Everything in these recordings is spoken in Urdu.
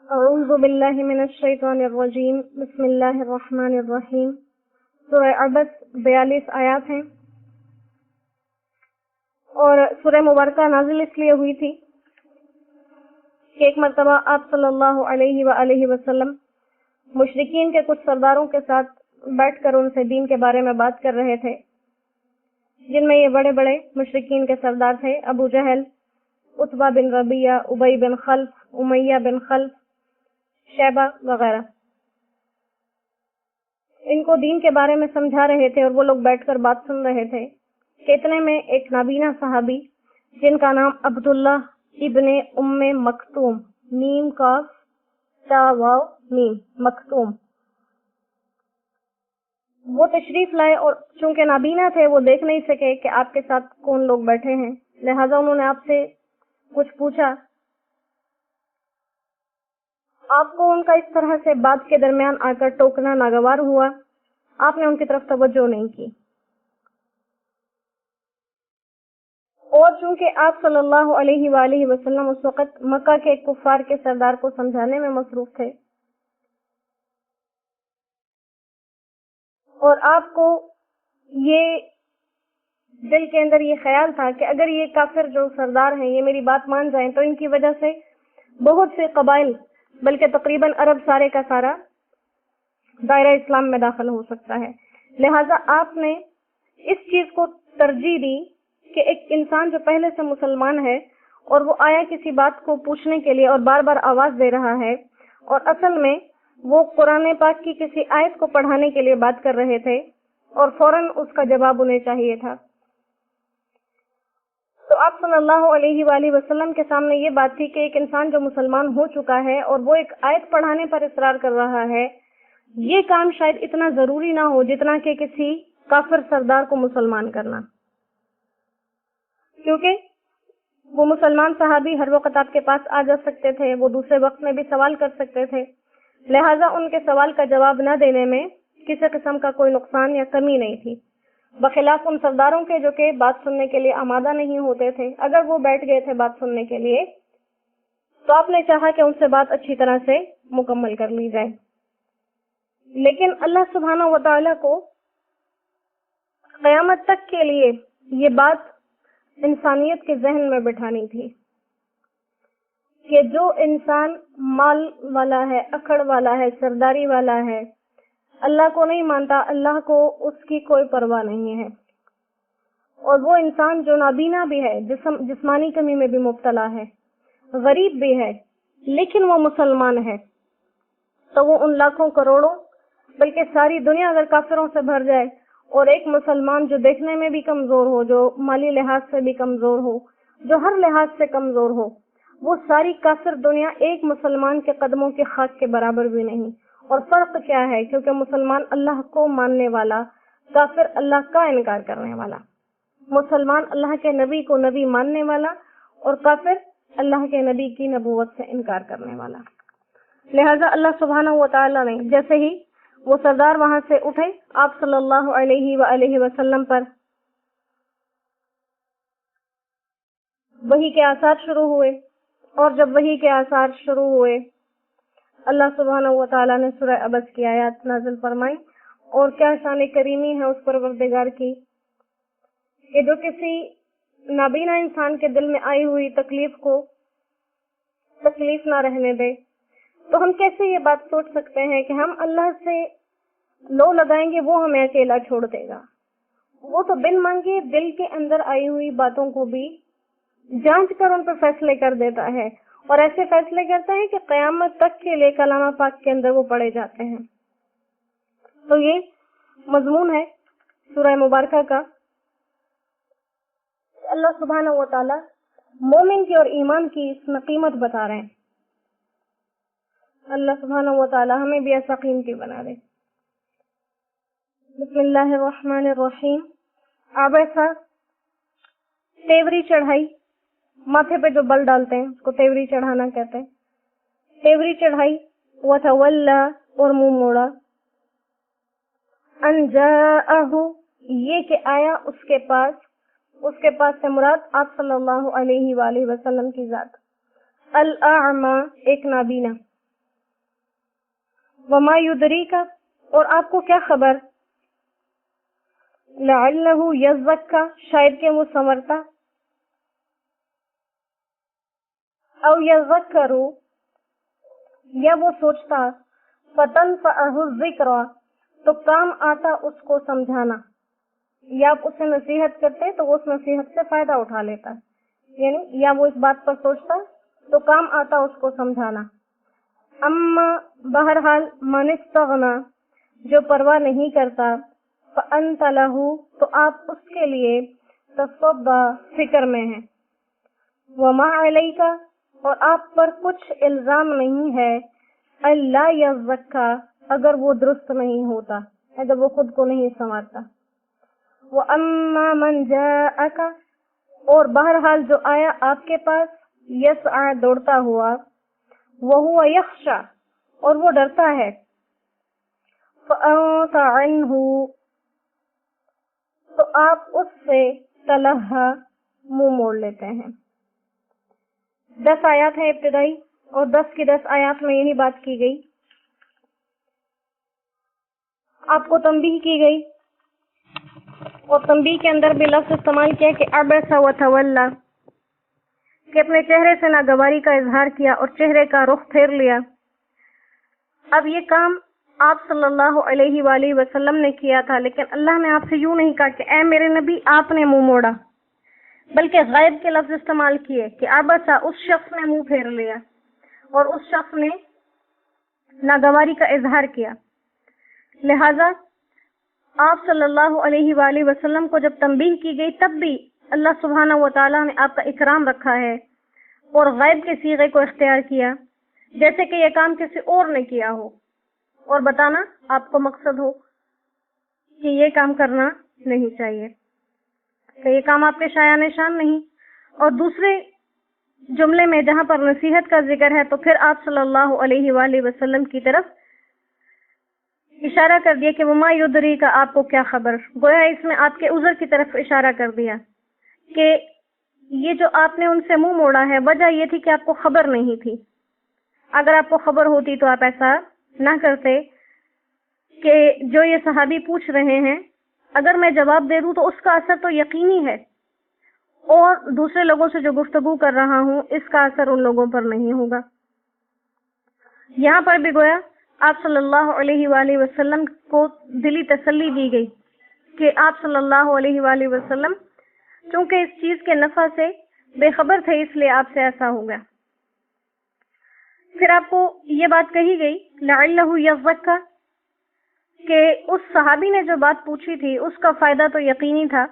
اعوذ باللہ من الشیطان الرجیم بسم اللہ الرحمن الرحیم۔ سورہ عبس 42 آیات ہیں اور سورہ مبارکہ نازل اس لیے ہوئی تھی کہ ایک مرتبہ آپ صلی اللہ علیہ وآلہ وسلم مشرکین کے کچھ سرداروں کے ساتھ بیٹھ کر ان سے دین کے بارے میں بات کر رہے تھے، جن میں یہ بڑے بڑے مشرکین کے سردار تھے: ابو جہل، عتبہ بن ربیعہ، ابی بن خلف، امیہ بن خلف، شیبہ وغیرہ۔ ان کو دین کے بارے میں سمجھا رہے تھے اور وہ لوگ بیٹھ کر بات سن رہے تھے کہ اتنے میں ایک نابینا صحابی جن کا نام عبداللہ ابن ام مکتوم، میم کاف تا واو میم مکتوم، وہ تشریف لائے، اور چونکہ نابینا تھے وہ دیکھ نہیں سکے کہ آپ کے ساتھ کون لوگ بیٹھے ہیں، لہذا انہوں نے آپ سے کچھ پوچھا۔ آپ کو ان کا اس طرح سے بات کے درمیان آ کر ٹوکنا ناگوار ہوا، آپ نے ان کی طرف توجہ نہیں کی، اور چونکہ آپ صلی اللہ علیہ وآلہ وسلم اس وقت مکہ کے کفار کے سردار کو سمجھانے میں مصروف تھے، اور آپ کو یہ دل کے اندر یہ خیال تھا کہ اگر یہ کافر جو سردار ہیں یہ میری بات مان جائیں تو ان کی وجہ سے بہت سے قبائل، بلکہ تقریباً عرب سارے کا سارا دائرہ اسلام میں داخل ہو سکتا ہے۔ لہٰذا آپ نے اس چیز کو ترجیح دی کہ ایک انسان جو پہلے سے مسلمان ہے اور وہ آیا کسی بات کو پوچھنے کے لیے اور بار بار آواز دے رہا ہے، اور اصل میں وہ قرآن پاک کی کسی آیت کو پڑھانے کے لیے بات کر رہے تھے اور فوراً اس کا جواب انہیں چاہیے تھا، تو آپ صلی اللہ علیہ وآلہ وسلم کے سامنے یہ بات تھی کہ ایک انسان جو مسلمان ہو چکا ہے اور وہ ایک آیت پڑھانے پر اصرار کر رہا ہے، یہ کام شاید اتنا ضروری نہ ہو جتنا کہ کسی کافر سردار کو مسلمان کرنا، کیونکہ وہ مسلمان صحابی ہر وقت آپ کے پاس آ جا سکتے تھے، وہ دوسرے وقت میں بھی سوال کر سکتے تھے، لہٰذا ان کے سوال کا جواب نہ دینے میں کسی قسم کا کوئی نقصان یا کمی نہیں تھی، بخلاف ان سرداروں کے جو کہ بات سننے کے لیے آمادہ نہیں ہوتے تھے۔ اگر وہ بیٹھ گئے تھے بات سننے کے لیے تو آپ نے چاہا کہ ان سے بات اچھی طرح سے مکمل کر لی جائے، لیکن اللہ سبحانہ و تعالیٰ کو قیامت تک کے لیے یہ بات انسانیت کے ذہن میں بٹھانی تھی کہ جو انسان مال والا ہے، اکڑ والا ہے، سرداری والا ہے، اللہ کو نہیں مانتا، اللہ کو اس کی کوئی پرواہ نہیں ہے، اور وہ انسان جو نابینا بھی ہے، جسمانی کمی میں بھی مبتلا ہے، غریب بھی ہے، لیکن وہ مسلمان ہے، تو وہ ان لاکھوں کروڑوں بلکہ ساری دنیا اگر کافروں سے بھر جائے اور ایک مسلمان جو دیکھنے میں بھی کمزور ہو، جو مالی لحاظ سے بھی کمزور ہو، جو ہر لحاظ سے کمزور ہو، وہ ساری کافر دنیا ایک مسلمان کے قدموں کی خاک کے برابر بھی نہیں۔ اور فرق کیا ہے؟ کیونکہ مسلمان اللہ کو ماننے والا، کافر اللہ کا انکار کرنے والا، مسلمان اللہ کے نبی کو نبی ماننے والا، اور کافر اللہ کے نبی کی نبوت سے انکار کرنے والا۔ لہذا اللہ سبحانہ و تعالیٰ نے جیسے ہی وہ سردار وہاں سے اٹھے، آپ صلی اللہ علیہ وآلہ وسلم پر وحی کے آثار شروع ہوئے، اور جب وحی کے آثار شروع ہوئے اللہ سبحانہ و تعالیٰ نے سورہ عبس کی آیات نازل فرمائی، اور کیا شان کریمی ہے اس پروردگار کی کہ جو کسی نابینا انسان کے دل میں آئی ہوئی تکلیف کو تکلیف نہ رہنے دے۔ تو ہم کیسے یہ بات سوچ سکتے ہیں کہ ہم اللہ سے لو لگائیں گے وہ ہمیں اکیلا چھوڑ دے گا؟ وہ تو بن مانگے دل کے اندر آئی ہوئی باتوں کو بھی جانچ کر ان پر فیصلے کر دیتا ہے، اور ایسے فیصلے کرتا ہے کہ قیامت تک کے لیے کلام پاک کے اندر وہ پڑھے جاتے ہیں۔ تو یہ مضمون ہے سورہ مبارکہ کا، اللہ سبحانہ و تعالی مومن کی اور ایمان کی اس میں قیمت بتا رہے ہیں۔ اللہ سبحانہ و تعالی ہمیں بھی ایسا قیمتی بنا دے۔ بسم اللہ الرحمن الرحیم۔ عبسہ، تیوری چڑھائی، ماتھے پہ جو بل ڈالتے ہیں اس کو تیوری چڑھانا کہتے ہیں، تیوری چڑھائی، وتولی، اور منہ موڑا، ان جاءہ، یہ کہ آیا اس کے پاس سے مراد آپ صلی اللہ علیہ وآلہ وسلم کی ذات، الاعمى، ایک نابینا، وما یدریکا، اور آپ کو کیا خبر، لعلہ یزکا، شاید کہ وہ سنورتا، او یذکروا، یا وہ سوچتا، فتنفعہ الذکر، تو کام آتا اس کو سمجھانا، یا آپ اسے نصیحت کرتے تو وہ اس نصیحت سے فائدہ اٹھا لیتا، یعنی یا وہ اس بات پر سوچتا تو کام آتا اس کو سمجھانا۔ اما بہرحال من استغنا، جو پرواہ نہیں کرتا، فانت لہ، تو آپ اس کے لیے تصدی، فکر میں ہیں، وما علیک، اور آپ پر کچھ الزام نہیں ہے، اللہ یزکا، اگر وہ درست نہیں ہوتا، اگر وہ خود کو نہیں سنوارتا۔ وَأَمَّا مَنْ جَاءَكَ، اور بہرحال جو آیا آپ کے پاس، یسعی، دوڑتا ہوا، وَهُوَ يَخْشَى، اور وہ ڈرتا ہے، فَأَنْتَ عَنْهُ، تو آپ اس سے تلہا، منہ موڑ لیتے ہیں۔ 10 آیات ہیں ابتدائی، اور 10 کی 10 آیات میں یہی بات کی گئی، آپ کو تنبیہ کی گئی، اور تنبیہ کے اندر بھی لفظ استعمال کیا کہ عبس وتولی، کہ اپنے چہرے سے ناگواری کا اظہار کیا اور چہرے کا رخ پھیر لیا۔ اب یہ کام آپ صلی اللہ علیہ وآلہ وسلم نے کیا تھا، لیکن اللہ نے آپ سے یوں نہیں کہا کہ اے میرے نبی آپ نے منہ موڑا، بلکہ غائب کے لفظ استعمال کیے کہ عبسا، اس شخص نے منہ پھیر لیا اور اس شخص نے ناگواری کا اظہار کیا۔ لہذا آپ صلی اللہ علیہ وآلہ وسلم کو جب تنبیہ کی گئی تب بھی اللہ سبحانہ و تعالیٰ نے آپ کا اکرام رکھا ہے اور غیب کے صیغے کو اختیار کیا، جیسے کہ یہ کام کسی اور نے کیا ہو، اور بتانا آپ کو مقصد ہو کہ یہ کام کرنا نہیں چاہیے، کہ یہ کام آپ کے شایان شان نہیں۔ اور دوسرے جملے میں جہاں پر نصیحت کا ذکر ہے تو پھر آپ صلی اللہ علیہ وآلہ وسلم کی طرف اشارہ کر دیا کہ وما یدری کا، آپ کو کیا خبر، گویا اس میں آپ کے عذر کی طرف اشارہ کر دیا کہ یہ جو آپ نے ان سے منہ موڑا ہے وجہ یہ تھی کہ آپ کو خبر نہیں تھی، اگر آپ کو خبر ہوتی تو آپ ایسا نہ کرتے کہ جو یہ صحابی پوچھ رہے ہیں اگر میں جواب دے دوں تو اس کا اثر تو یقینی ہے، اور دوسرے لوگوں سے جو گفتگو کر رہا ہوں اس کا اثر ان لوگوں پر نہیں ہوگا۔ یہاں پر بھی گویا آپ صلی اللہ علیہ وآلہ وسلم کو دلی تسلی دی گئی کہ آپ صلی اللہ علیہ وآلہ وسلم چونکہ اس چیز کے نفع سے بے خبر تھے اس لیے آپ سے ایسا ہو گیا۔ پھر آپ کو یہ بات کہی گئی لعلہ یزکا، کہ اس صحابی نے جو بات پوچھی تھی اس کا فائدہ تو یقینی تھا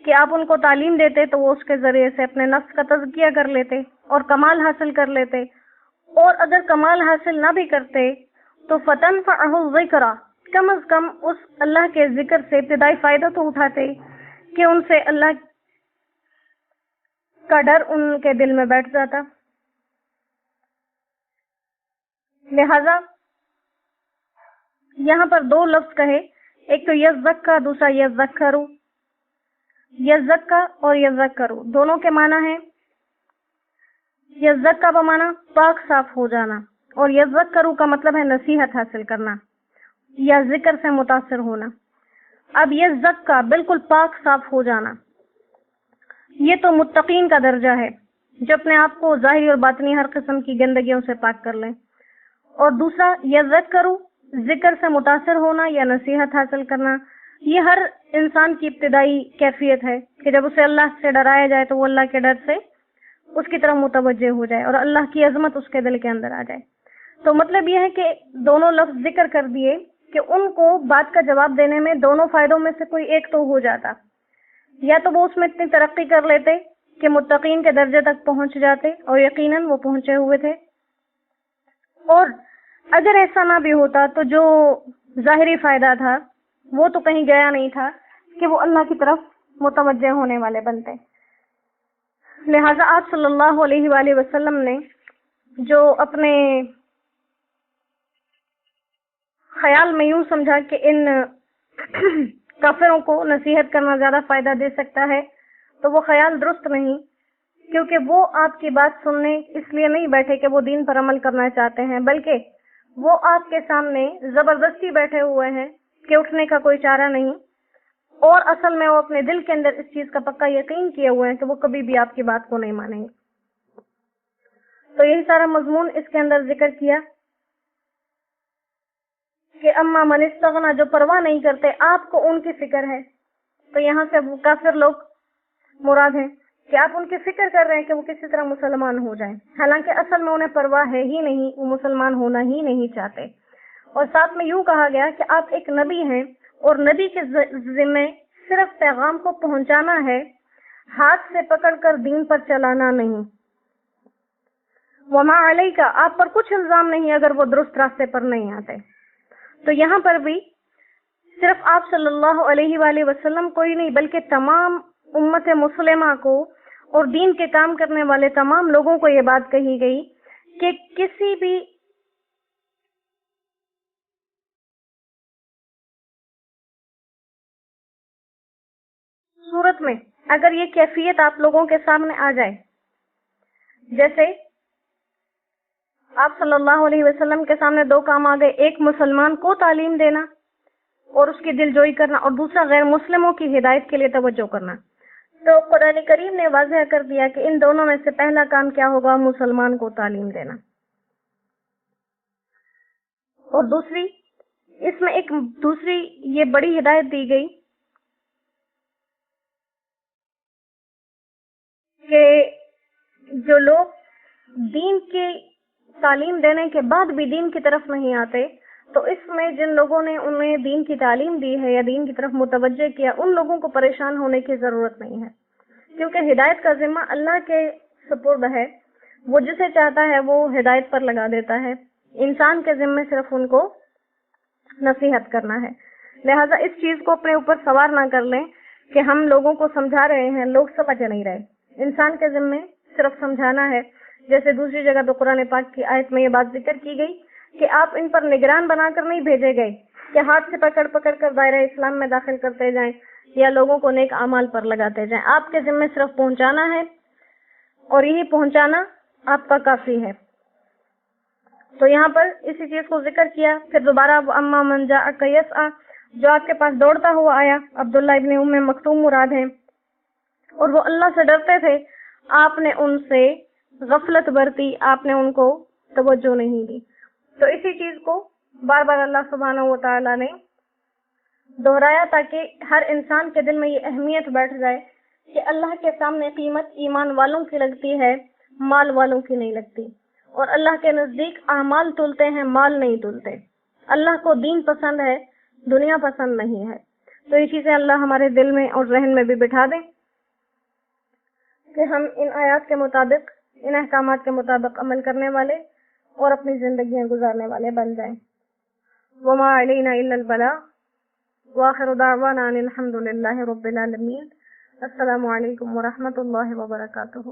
کہ آپ ان کو تعلیم دیتے تو وہ اس کے ذریعے سے اپنے نفس کا تزکیہ کر لیتے اور کمال حاصل کر لیتے، اور اگر کمال حاصل نہ بھی کرتے تو فتنفعہ الذکر، کم از کم اس اللہ کے ذکر سے ابتدائی فائدہ تو اٹھاتے کہ ان سے اللہ کا ڈر ان کے دل میں بیٹھ جاتا۔ لہذا یہاں پر 2 لفظ کہے، ایک تو یزکا، دوسرا یذکروا۔ یزکا اور یذکروا دونوں کے معنی ہیں، یزکا کا معنی پاک صاف ہو جانا، اور یذکروا کا مطلب ہے نصیحت حاصل کرنا یا ذکر سے متاثر ہونا۔ اب یزکا بالکل پاک صاف ہو جانا، یہ تو متقین کا درجہ ہے جو اپنے آپ کو ظاہری اور باطنی ہر قسم کی گندگیوں سے پاک کر لیں، اور دوسرا یذکروا، ذکر سے متاثر ہونا یا نصیحت حاصل کرنا۔ یہ ہر انسان کی ابتدائی کیفیت ہے کہ جب اسے اللہ سے ڈرایا جائے تو وہ اللہ کے ڈر سے اس کی طرف متوجہ ہو جائے اور اللہ کی عظمت اس کے دل کے اندر آ جائے۔ تو مطلب یہ ہے کہ دونوں لفظ ذکر کر دیے کہ ان کو بات کا جواب دینے میں دونوں فائدوں میں سے کوئی ایک تو ہو جاتا، یا تو وہ اس میں اتنی ترقی کر لیتے کہ متقین کے درجے تک پہنچ جاتے، اور یقیناً وہ پہنچے ہوئے تھے، اور اگر ایسا نہ بھی ہوتا تو جو ظاہری فائدہ تھا وہ تو کہیں گیا نہیں تھا کہ وہ اللہ کی طرف متوجہ ہونے والے بنتے۔ لہذا آپ صلی اللہ علیہ وآلہ وسلم نے جو اپنے خیال میں یوں سمجھا کہ ان کافروں کو نصیحت کرنا زیادہ فائدہ دے سکتا ہے، تو وہ خیال درست نہیں، کیونکہ وہ آپ کی بات سننے اس لیے نہیں بیٹھے کہ وہ دین پر عمل کرنا چاہتے ہیں، بلکہ وہ آپ کے سامنے زبردستی بیٹھے ہوئے ہیں کہ اٹھنے کا کوئی چارہ نہیں، اور اصل میں وہ اپنے دل کے اندر اس چیز کا پکا یقین کیے ہوئے ہیں کہ وہ کبھی بھی آپ کی بات کو نہیں مانیں گے۔ تو یہی سارا مضمون اس کے اندر ذکر کیا کہ اما من استغنا، جو پرواہ نہیں کرتے، آپ کو ان کی فکر ہے۔ تو یہاں سے وہ کافر لوگ مراد ہیں کہ آپ ان کی فکر کر رہے ہیں کہ وہ کسی طرح مسلمان ہو جائیں، حالانکہ اصل میں انہیں پرواہ ہے ہی نہیں، وہ مسلمان ہونا ہی نہیں چاہتے۔ اور ساتھ میں یوں کہا گیا کہ آپ ایک نبی ہیں، اور نبی کے ذمے صرف پیغام کو پہنچانا ہے، ہاتھ سے پکڑ کر دین پر چلانا نہیں۔ وما علیک، آپ پر کچھ الزام نہیں اگر وہ درست راستے پر نہیں آتے۔ تو یہاں پر بھی صرف آپ صلی اللہ علیہ وآلہ وسلم کو ہی نہیں، بلکہ تمام امت مسلمہ کو اور دین کے کام کرنے والے تمام لوگوں کو یہ بات کہی گئی کہ کسی بھی صورت میں اگر یہ کیفیت آپ لوگوں کے سامنے آ جائے، جیسے آپ صلی اللہ علیہ وسلم کے سامنے دو کام آ گئے، ایک مسلمان کو تعلیم دینا اور اس کی دل جوئی کرنا، اور دوسرا غیر مسلموں کی ہدایت کے لیے توجہ کرنا، تو قرآن کریم نے واضح کر دیا کہ ان دونوں میں سے پہلا کام کیا ہوگا؟ مسلمان کو تعلیم دینا۔ اور دوسری، اس میں ایک دوسری یہ بڑی ہدایت دی گئی کہ جو لوگ دین کی تعلیم دینے کے بعد بھی دین کی طرف نہیں آتے، تو اس میں جن لوگوں نے انہیں دین کی تعلیم دی ہے یا دین کی طرف متوجہ کیا، ان لوگوں کو پریشان ہونے کی ضرورت نہیں ہے، کیونکہ ہدایت کا ذمہ اللہ کے سپرد ہے، وہ جسے چاہتا ہے وہ ہدایت پر لگا دیتا ہے، انسان کے ذمے صرف ان کو نصیحت کرنا ہے۔ لہذا اس چیز کو اپنے اوپر سوار نہ کر لیں کہ ہم لوگوں کو سمجھا رہے ہیں، لوگ سمجھ نہیں رہے۔ انسان کے ذمے صرف سمجھانا ہے۔ جیسے دوسری جگہ تو قرآن پاک کی آیت میں یہ بات ذکر کی گئی کہ آپ ان پر نگران بنا کر نہیں بھیجے گئے کہ ہاتھ سے پکڑ پکڑ کر دائرہ اسلام میں داخل کرتے جائیں یا لوگوں کو نیک اعمال پر لگاتے جائیں۔ آپ کے ذمے صرف پہنچانا ہے، اور یہی پہنچانا آپ کا کافی ہے۔ تو یہاں پر اسی چیز کو ذکر کیا۔ پھر دوبارہ اما من جاءک یسعی، جو آپ کے پاس دوڑتا ہوا آیا، عبداللہ ابن ام مکتوم مراد ہیں، اور وہ اللہ سے ڈرتے تھے، آپ نے ان سے غفلت برتی، آپ نے ان کو توجہ نہیں دی۔ تو اسی چیز کو بار بار اللہ سبحانہ و تعالی نے دہرایا تاکہ ہر انسان کے دل میں یہ اہمیت بیٹھ جائے کہ اللہ کے سامنے قیمت ایمان والوں کی لگتی ہے، مال والوں کی نہیں لگتی، اور اللہ کے نزدیک اعمال تلتے ہیں، مال نہیں تلتے۔ اللہ کو دین پسند ہے، دنیا پسند نہیں ہے۔ تو یہ چیزیں اللہ ہمارے دل میں اور ذہن میں بھی بٹھا دیں کہ ہم ان آیات کے مطابق، ان احکامات کے مطابق عمل کرنے والے اور اپنی زندگیاں گزارنے والے بن جائیں۔ وما علینا الا البلاغ، وآخر دعوانا ان الحمد للہ رب العالمین۔ السلام علیکم ورحمۃ اللہ وبرکاتہ۔